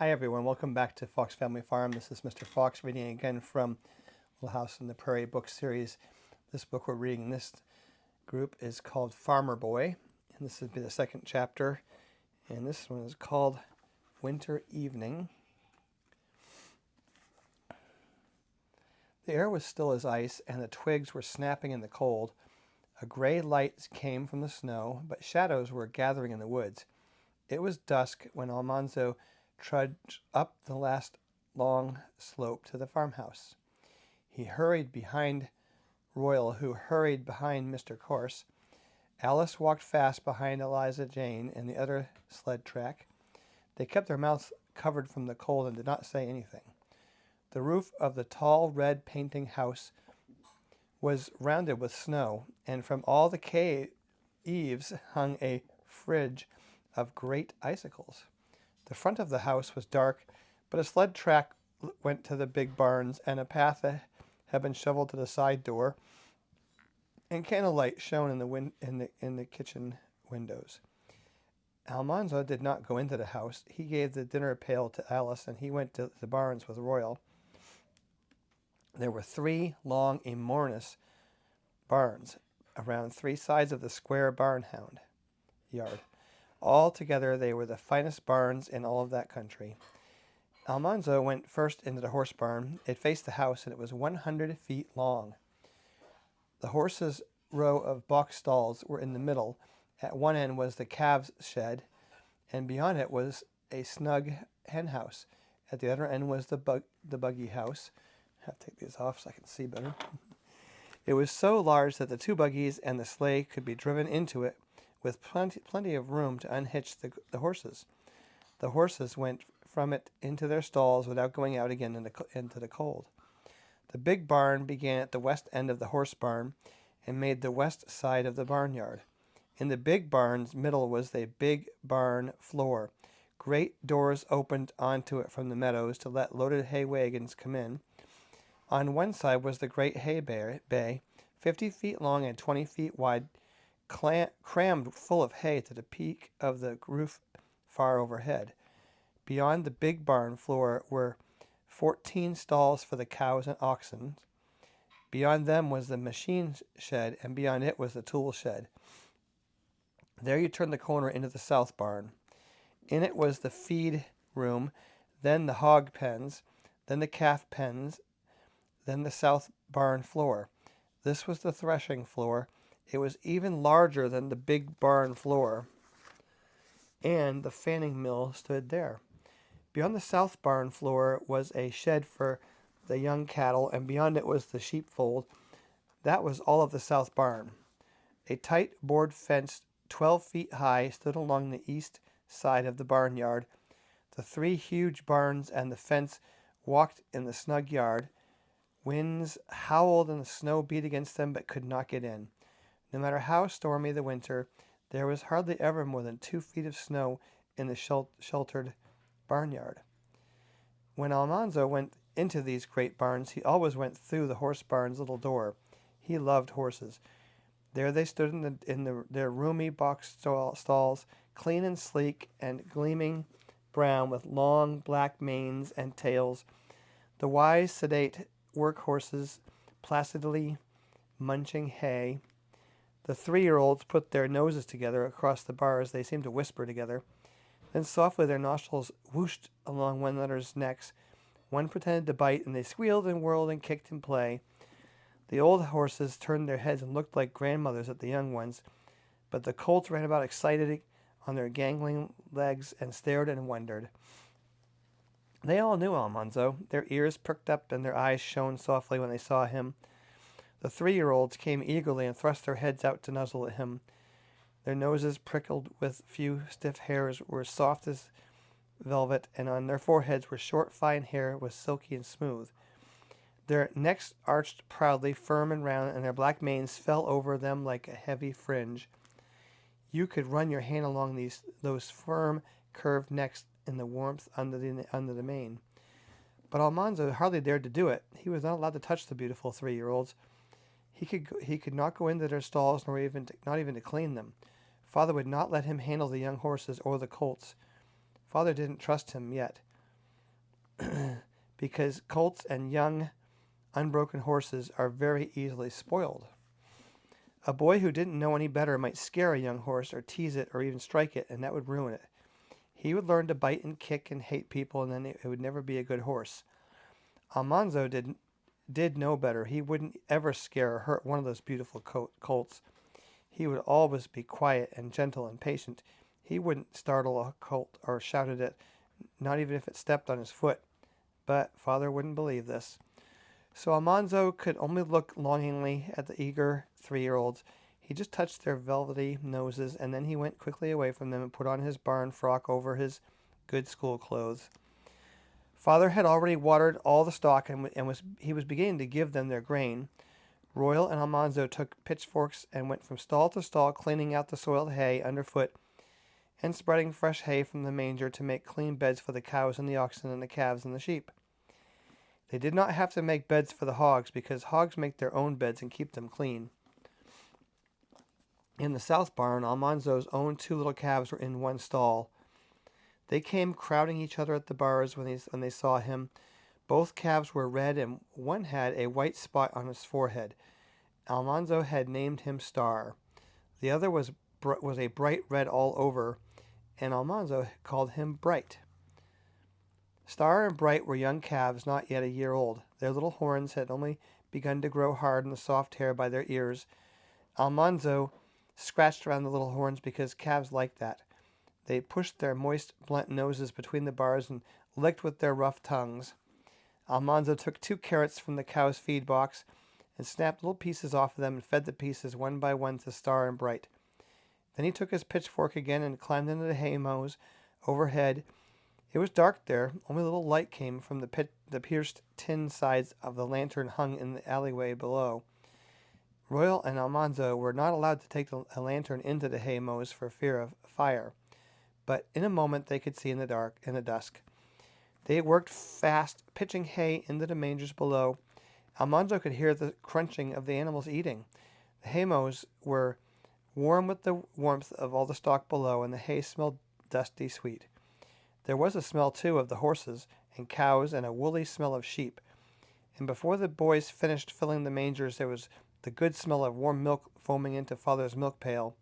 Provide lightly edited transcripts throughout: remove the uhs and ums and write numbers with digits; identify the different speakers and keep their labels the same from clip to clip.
Speaker 1: Hi everyone, welcome back to Fox Family Farm. This is Mr. Fox reading again from Little House on the Prairie book series. This book we're reading in this group is called Farmer Boy, and this will be the second chapter, and this one is called Winter Evening. The air was still as ice, and the twigs were snapping in the cold. A gray light came from the snow, but shadows were gathering in the woods. It was dusk when Almonzo trudged up the last long slope to the farmhouse. He hurried behind Royal, who hurried behind Mr. Corse. Alice walked fast behind Eliza Jane in the other sled track. They kept their mouths covered from the cold and did not say anything. The roof of the tall red painting house was rounded with snow, and from all the eaves hung a fringe of great icicles. The front of the house was dark, but a sled track went to the big barns, and a path had been shoveled to the side door, and candlelight shone in the kitchen windows. Almonzo did not go into the house. He gave the dinner pail to Alice, and he went to the barns with Royal. There were 3 long, enormous barns around 3 sides of the square barn yard. Altogether, they were the finest barns in all of that country. Almonzo went first into the horse barn. It faced the house, and it was 100 feet long. The horses' row of box stalls were in the middle. At one end was the calves' shed, and beyond it was a snug hen house. At the other end was the buggy house. I have to take these off so I can see better. It was so large that the 2 buggies and the sleigh could be driven into it, with plenty of room to unhitch the horses. The horses went from it into their stalls without going out again into the cold. The big barn began at the west end of the horse barn and made the west side of the barnyard. In the big barn's middle was the big barn floor. Great doors opened onto it from the meadows to let loaded hay wagons come in. On one side was the great hay bay, 50 feet long and 20 feet wide, crammed full of hay to the peak of the roof far overhead. Beyond the big barn floor were 14 stalls for the cows and oxen. Beyond them was the machine shed, and beyond it was the tool shed. There you turned the corner into the south barn. In it was the feed room, then the hog pens, then the calf pens, then the south barn floor. This was the threshing floor. It was even larger than the big barn floor, and the fanning mill stood there. Beyond the south barn floor was a shed for the young cattle, and beyond it was the sheepfold. That was all of the south barn. A tight board fence 12 feet high stood along the east side of the barnyard. The 3 huge barns and the fence walked in the snug yard. Winds howled and the snow beat against them but could not get in. No matter how stormy the winter, there was hardly ever more than 2 feet of snow in the sheltered barnyard. When Almonzo went into these great barns, he always went through the horse barn's little door. He loved horses. There they stood in their roomy box stalls, clean and sleek and gleaming brown with long black manes and tails. The wise, sedate work horses placidly munching hay. The 3-year-olds put their noses together across the bars. They seemed to whisper together. Then softly their nostrils whooshed along one another's necks. One pretended to bite, and they squealed and whirled and kicked in play. The old horses turned their heads and looked like grandmothers at the young ones, but the colts ran about excited on their gangling legs and stared and wondered. They all knew Almonzo. Their ears pricked up and their eyes shone softly when they saw him. The 3-year-olds came eagerly and thrust their heads out to nuzzle at him. Their noses, prickled with few stiff hairs, were soft as velvet, and on their foreheads were short, fine hair, was silky and smooth. Their necks arched proudly, firm and round, and their black manes fell over them like a heavy fringe. You could run your hand along those firm, curved necks in the warmth under the mane. But Almonzo hardly dared to do it. He was not allowed to touch the beautiful 3-year-olds. He could not go into their stalls, not even to clean them. Father would not let him handle the young horses or the colts. Father didn't trust him yet. because colts and young, unbroken horses are very easily spoiled. A boy who didn't know any better might scare a young horse or tease it or even strike it, and that would ruin it. He would learn to bite and kick and hate people, and then it would never be a good horse. Almanzo did know better. He wouldn't ever scare or hurt one of those beautiful colts. He would always be quiet and gentle and patient. He wouldn't startle a colt or shout at it, not even if it stepped on his foot. But Father wouldn't believe this. So Almanzo could only look longingly at the eager 3-year-olds. He just touched their velvety noses, and then he went quickly away from them and put on his barn frock over his good school clothes. Father had already watered all the stock, and he was beginning to give them their grain. Royal and Almanzo took pitchforks and went from stall to stall, cleaning out the soiled hay underfoot and spreading fresh hay from the manger to make clean beds for the cows and the oxen and the calves and the sheep. They did not have to make beds for the hogs, because hogs make their own beds and keep them clean. In the south barn, Almanzo's own 2 little calves were in one stall. They came crowding each other at the bars when they saw him. Both calves were red, and one had a white spot on his forehead. Almanzo had named him Star. The other was a bright red all over, and Almanzo called him Bright. Star and Bright were young calves, not yet a year old. Their little horns had only begun to grow hard in the soft hair by their ears. Almanzo scratched around the little horns because calves like that. They pushed their moist, blunt noses between the bars and licked with their rough tongues. Almanzo took 2 carrots from the cow's feed box and snapped little pieces off of them and fed the pieces one by one to Star and Bright. Then he took his pitchfork again and climbed into the hay mows overhead. It was dark there. Only a little light came from the pierced tin sides of the lantern hung in the alleyway below. Royal and Almanzo were not allowed to take a lantern into the hay mows for fear of fire, but in a moment they could see in the dusk. They worked fast, pitching hay into the mangers below. Almanzo could hear the crunching of the animals eating. The hay mows were warm with the warmth of all the stock below, and the hay smelled dusty sweet. There was a smell, too, of the horses and cows, and a woolly smell of sheep. And before the boys finished filling the mangers, there was the good smell of warm milk foaming into Father's milk pail.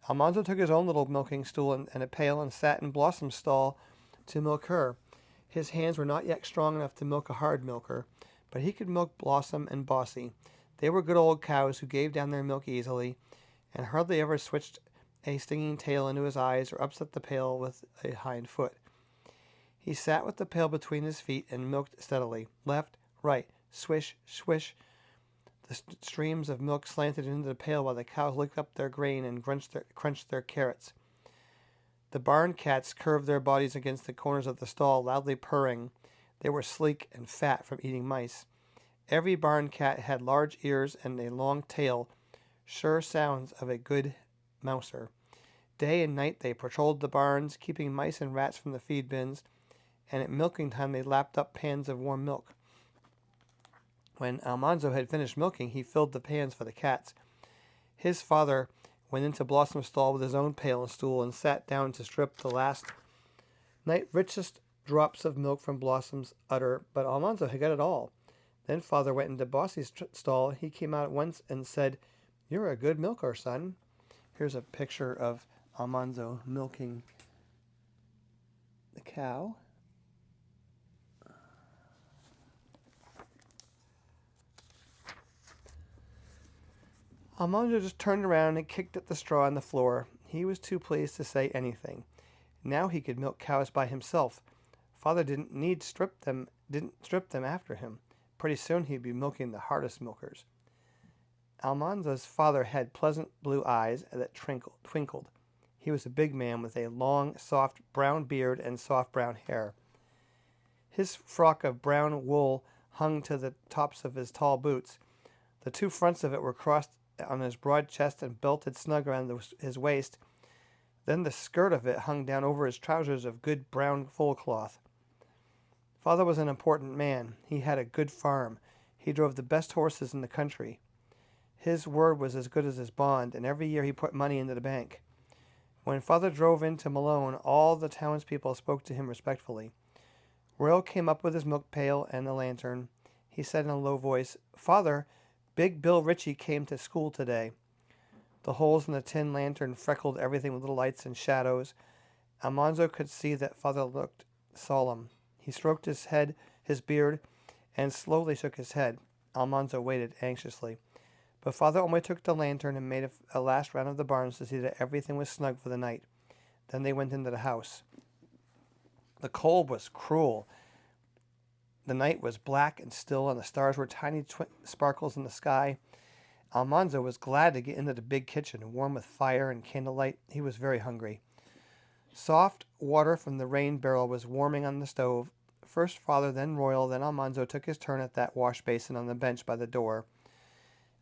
Speaker 1: Almanzo took his own little milking stool and a pail and sat in Blossom's stall to milk her. His hands were not yet strong enough to milk a hard milker, but he could milk Blossom and Bossy. They were good old cows who gave down their milk easily, and hardly ever switched a stinging tail into his eyes or upset the pail with a hind foot. He sat with the pail between his feet and milked steadily. Left, right, swish, swish. The streams of milk slanted into the pail while the cows licked up their grain and crunched their carrots. The barn cats curved their bodies against the corners of the stall, loudly purring. They were sleek and fat from eating mice. Every barn cat had large ears and a long tail, sure sounds of a good mouser. Day and night they patrolled the barns, keeping mice and rats from the feed bins, and at milking time they lapped up pans of warm milk. When Almanzo had finished milking, he filled the pans for the cats. His father went into Blossom's stall with his own pail and stool and sat down to strip the last richest drops of milk from Blossom's udder, but Almanzo had got it all. Then Father went into Bossy's stall. He came out at once and said, "You're a good milker, son." Here's a picture of Almanzo milking the cow. Almanzo just turned around and kicked at the straw on the floor. He was too pleased to say anything. Now he could milk cows by himself. Father didn't strip them after him. Pretty soon he'd be milking the hardest milkers. Almanzo's father had pleasant blue eyes that twinkled. He was a big man with a long, soft brown beard and soft brown hair. His frock of brown wool hung to the tops of his tall boots. The 2 fronts of it were crossed on his broad chest and belted snug around his waist. Then the skirt of it hung down over his trousers of good brown full cloth. Father was an important man. He had a good farm. He drove the best horses in the country. His word was as good as his bond, and every year he put money into the bank. When Father drove into Malone, all the townspeople spoke to him respectfully. Royal came up with his milk pail and the lantern. He said in a low voice, "Father, Big Bill Ritchie came to school today." The holes in the tin lantern freckled everything with little lights and shadows. Almonzo could see that Father looked solemn. He stroked his head, his beard, and slowly shook his head. Almonzo waited anxiously. But Father only took the lantern and made a last round of the barns to see that everything was snug for the night. Then they went into the house. The cold was cruel. The night was black and still, and the stars were tiny sparkles in the sky. Almanzo was glad to get into the big kitchen, warm with fire and candlelight. He was very hungry. Soft water from the rain barrel was warming on the stove. First Father, then Royal, then Almanzo took his turn at that wash basin on the bench by the door.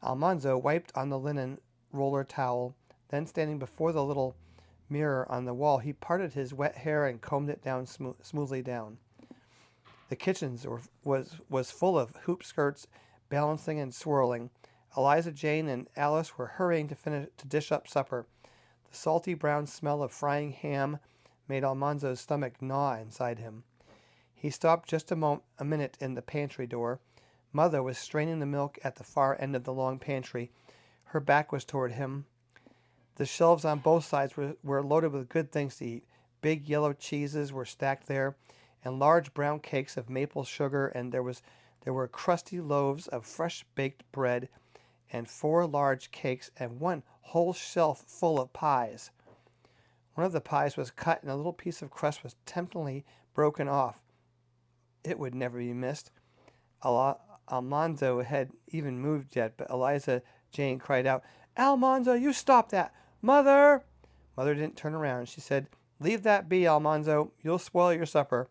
Speaker 1: Almanzo wiped on the linen roller towel. Then, standing before the little mirror on the wall, he parted his wet hair and combed it down smoothly down. The kitchen was full of hoop skirts, balancing and swirling. Eliza Jane and Alice were hurrying to dish up supper. The salty brown smell of frying ham made Almanzo's stomach gnaw inside him. He stopped just a minute in the pantry door. Mother was straining the milk at the far end of the long pantry. Her back was toward him. The shelves on both sides were loaded with good things to eat. Big yellow cheeses were stacked there, and large brown cakes of maple sugar, and there were crusty loaves of fresh baked bread, and 4 large cakes, and one whole shelf full of pies. One of the pies was cut, and a little piece of crust was temptingly broken off. It would never be missed. Almanzo had even moved yet, but Eliza Jane cried out, "Almanzo, you stop that! Mother!" Mother didn't turn around. She said, "Leave that be, Almanzo. You'll spoil your supper."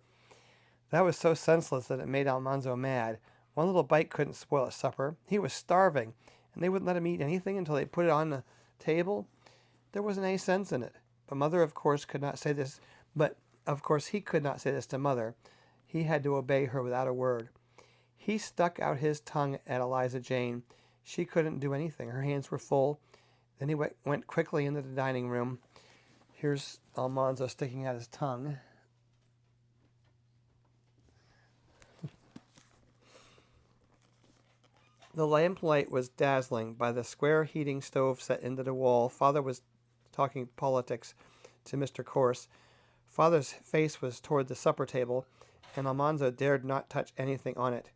Speaker 1: That was so senseless that it made Almanzo mad. One little bite couldn't spoil his supper. He was starving, and they wouldn't let him eat anything until they put it on the table. There wasn't any sense in it. But Mother, of course, could not say this. But, of course, he could not say this to Mother. He had to obey her without a word. He stuck out his tongue at Eliza Jane. She couldn't do anything. Her hands were full. Then he went quickly into the dining room. Here's Almanzo sticking out his tongue. The lamplight was dazzling. By the square heating stove set into the wall, Father was talking politics to Mr. Corse. Father's face was toward the supper table, and Almanzo dared not touch anything on it.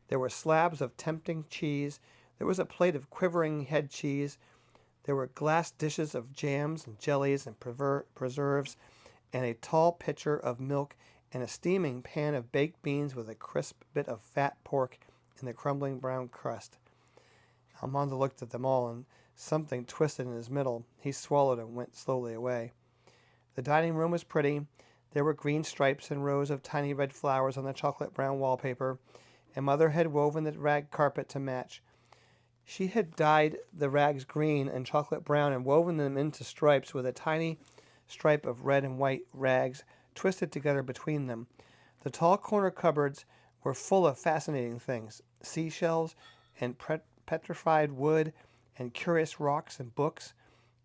Speaker 1: There were slabs of tempting cheese. There was a plate of quivering head cheese. There were glass dishes of jams and jellies and preserves, and a tall pitcher of milk, and a steaming pan of baked beans with a crisp bit of fat pork in the crumbling brown crust. Almanzo looked at them all, and something twisted in his middle. He swallowed and went slowly away. The dining room was pretty. There were green stripes and rows of tiny red flowers on the chocolate brown wallpaper, and Mother had woven the rag carpet to match. She had dyed the rags green and chocolate brown and woven them into stripes with a tiny stripe of red and white rags twisted together between them. The tall corner cupboards were full of fascinating things, seashells and petrified wood and curious rocks and books,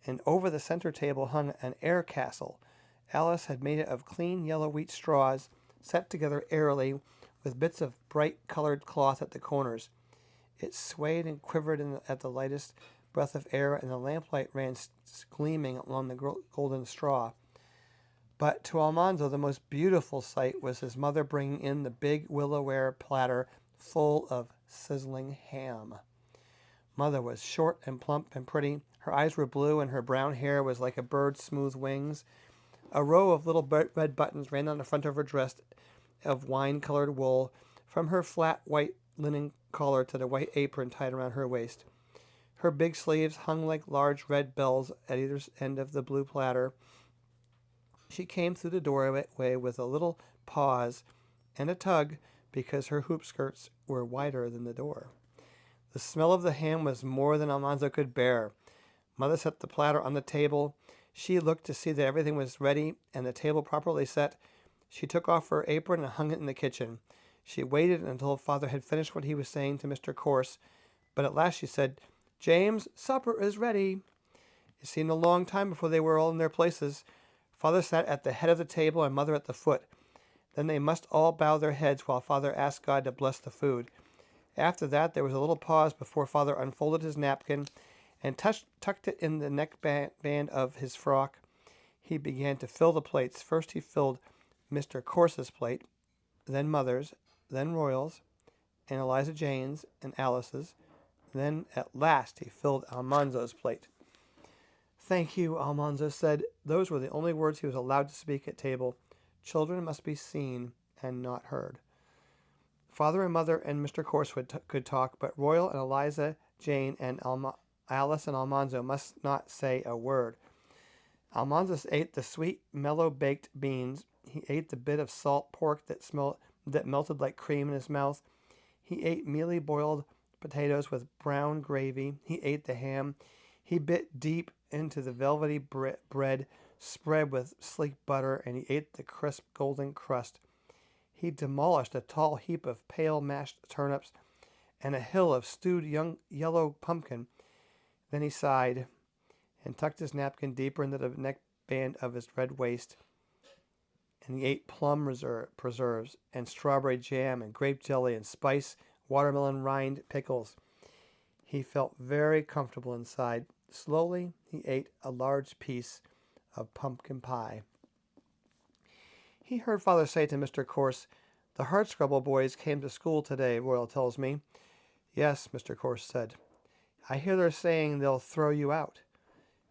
Speaker 1: and over the center table hung an air castle. Alice had made it of clean yellow wheat straws, set together airily with bits of bright-colored cloth at the corners. It swayed and quivered at the lightest breath of air, and the lamplight ran gleaming along the golden straw. But to Almanzo, the most beautiful sight was his mother bringing in the big willow-ware platter full of sizzling ham. Mother was short and plump and pretty. Her eyes were blue, and her brown hair was like a bird's smooth wings. A row of little red buttons ran on the front of her dress of wine-colored wool, from her flat white linen collar to the white apron tied around her waist. Her big sleeves hung like large red bells at either end of the blue platter. She came through the doorway with a little pause and a tug because her hoop skirts were wider than the door. The smell of the ham was more than Almanzo could bear. Mother set the platter on the table. She looked to see that everything was ready and the table properly set. She took off her apron and hung it in the kitchen. She waited until Father had finished what he was saying to Mr. Corse, but at last she said, "James, supper is ready." It seemed a long time before they were all in their places. Father sat at the head of the table and Mother at the foot. Then they must all bow their heads while Father asked God to bless the food. After that, there was a little pause before Father unfolded his napkin and tucked it in the neckband of his frock. He began to fill the plates. First he filled Mr. Corse's plate, then Mother's, then Royal's, and Eliza Jane's and Alice's. Then at last he filled Almonzo's plate. "Thank you," Almonzo said. Those were the only words he was allowed to speak at table. Children must be seen and not heard. Father and Mother and Mr. Corsewood could talk, but Royal and Eliza Jane and Alice and Almonzo must not say a word. Almonzo ate the sweet, mellow-baked beans. He ate the bit of salt pork that melted like cream in his mouth. He ate mealy boiled potatoes with brown gravy. He ate the ham. He bit deep into the velvety bread spread with sleek butter, and he ate the crisp golden crust. He demolished a tall heap of pale mashed turnips and a hill of stewed young yellow pumpkin. Then he sighed and tucked his napkin deeper into the neckband of his red waist. And he ate plum preserves and strawberry jam and grape jelly and spice watermelon rind pickles. He felt very comfortable inside. Slowly, he ate a large piece of pumpkin pie. He heard Father say to Mr. Corse, "The Hardscrabble boys came to school today, Royal tells me." "Yes," Mr. Corse said. "I hear they're saying they'll throw you out."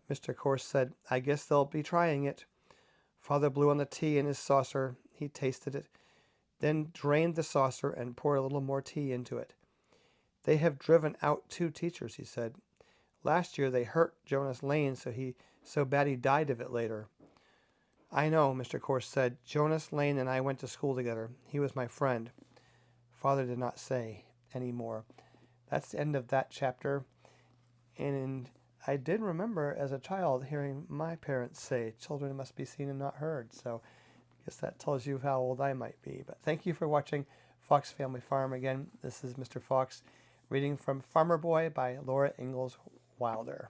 Speaker 1: Mr. Corse said, "I guess they'll be trying it." Father blew on the tea in his saucer. He tasted it, then drained the saucer and poured a little more tea into it. "They have driven out 2 teachers," he said. "Last year they hurt Jonas Lane so bad he died of it later." "I know," Mr. Corse said. "Jonas Lane and I went to school together. He was my friend." Father did not say any more. That's the end of that chapter. And I did remember as a child hearing my parents say, "Children must be seen and not heard." So I guess that tells you how old I might be. But thank you for watching Fox Family Farm. Again, this is Mr. Fox reading from Farmer Boy by Laura Ingalls Wilder.